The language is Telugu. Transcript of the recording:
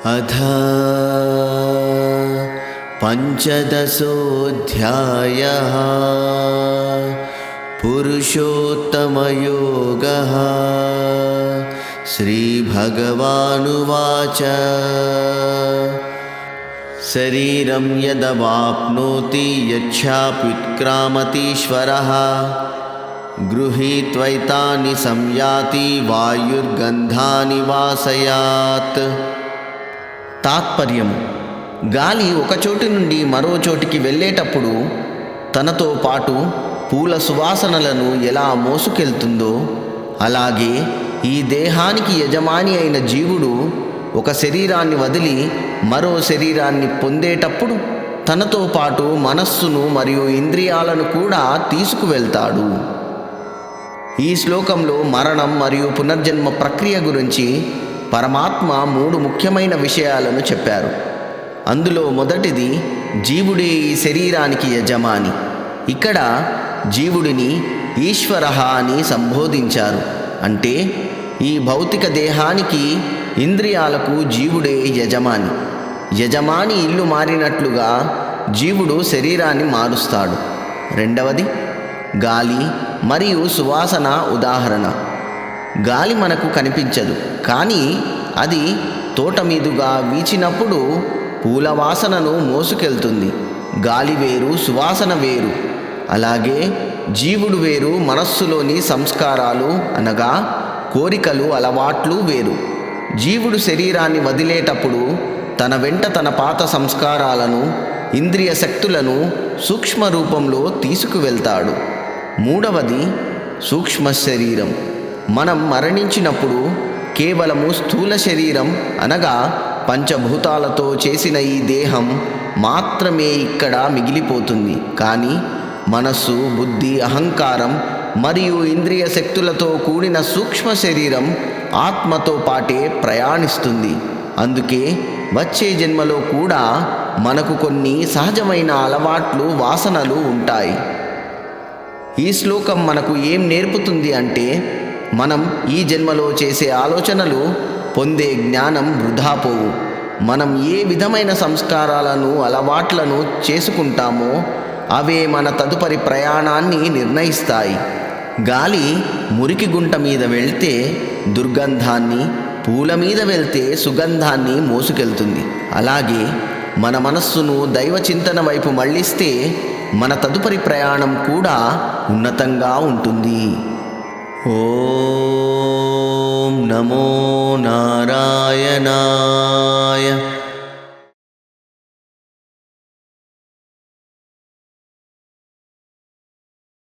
अथ पंचदशोऽध्यायः पुरुषोत्तमयोगः। श्रीभगवानुवाच शरीरं यदवाप्नोति यच्छाप्युत्क्रामतीश्वरः गृहीत्वैतानि संयाति वायुर्गन्धानि वासयात्। తాత్పర్యము: గాలి ఒక చోటి నుండి మరో చోటికి వెళ్ళేటప్పుడు తనతో పాటు పూల సువాసనలను ఎలా మోసుకెళ్తుందో, అలాగే ఈ దేహానికి యజమాని అయిన జీవుడు ఒక శరీరాన్ని వదిలి మరో శరీరాన్ని పొందేటప్పుడు తనతో పాటు మనస్సును మరియు ఇంద్రియాలను కూడా తీసుకువెళ్తాడు. ఈ శ్లోకంలో మరణం మరియు పునర్జన్మ ప్రక్రియ గురించి పరమాత్మ 3 ముఖ్యమైన విషయాలను చెప్పారు. అందులో మొదటిది, జీవుడే ఈ శరీరానికి యజమాని. ఇక్కడ జీవుడిని ఈశ్వరః అని సంబోధించారు. అంటే ఈ భౌతిక దేహానికి, ఇంద్రియాలకు జీవుడే యజమాని. యజమాని ఇల్లు మారినట్లుగా జీవుడు శరీరాన్ని మారుస్తాడు. రెండవది, గాలి మరియు సువాసన ఉదాహరణ. గాలి మనకు కనిపించదు, కానీ అది తోట మీదుగా వీచినప్పుడు పూల వాసనను మోసుకెళ్తుంది. గాలి వేరు, సువాసన వేరు. అలాగే జీవుడు వేరు, మనస్సులోని సంస్కారాలు అనగా కోరికలు, అలవాట్లు వేరు. జీవుడు శరీరాన్ని వదిలేటప్పుడు తన వెంట తన పాత సంస్కారాలను, ఇంద్రియ శక్తులను సూక్ష్మ రూపంలో తీసుకువెళ్తాడు. మూడవది, సూక్ష్మ శరీరం. మనం మరణించినప్పుడు కేవలము స్థూల శరీరం అనగా పంచభూతాలతో చేసిన ఈ దేహం మాత్రమే ఇక్కడ మిగిలిపోతుంది. కానీ మనస్సు, బుద్ధి, అహంకారం మరియు ఇంద్రియ శక్తులతో కూడిన సూక్ష్మ శరీరం ఆత్మతో పాటే ప్రయాణిస్తుంది. అందుకే వచ్చే జన్మలో కూడా మనకు కొన్ని సహజమైన అలవాట్లు, వాసనలు ఉంటాయి. ఈ శ్లోకం మనకు ఏం నేర్పుతుంది అంటే, మనం ఈ జన్మలో చేసే ఆలోచనలు, పొందే జ్ఞానం వృధా పోవు. మనం ఏ విధమైన సంస్కారాలను, అలవాట్లను చేసుకుంటామో అవే మన తదుపరి ప్రయాణాన్ని నిర్ణయిస్తాయి. గాలి మురికి గుంట మీద వెళ్తే దుర్గంధాన్ని, పూల మీద వెళ్తే సుగంధాన్ని మోసుకెళ్తుంది. అలాగే మన మనస్సును దైవ చింతన వైపు మళ్ళిస్తే మన తదుపరి ప్రయాణం కూడా ఉన్నతంగా ఉంటుంది. ఓం నమో నారాయణాయ.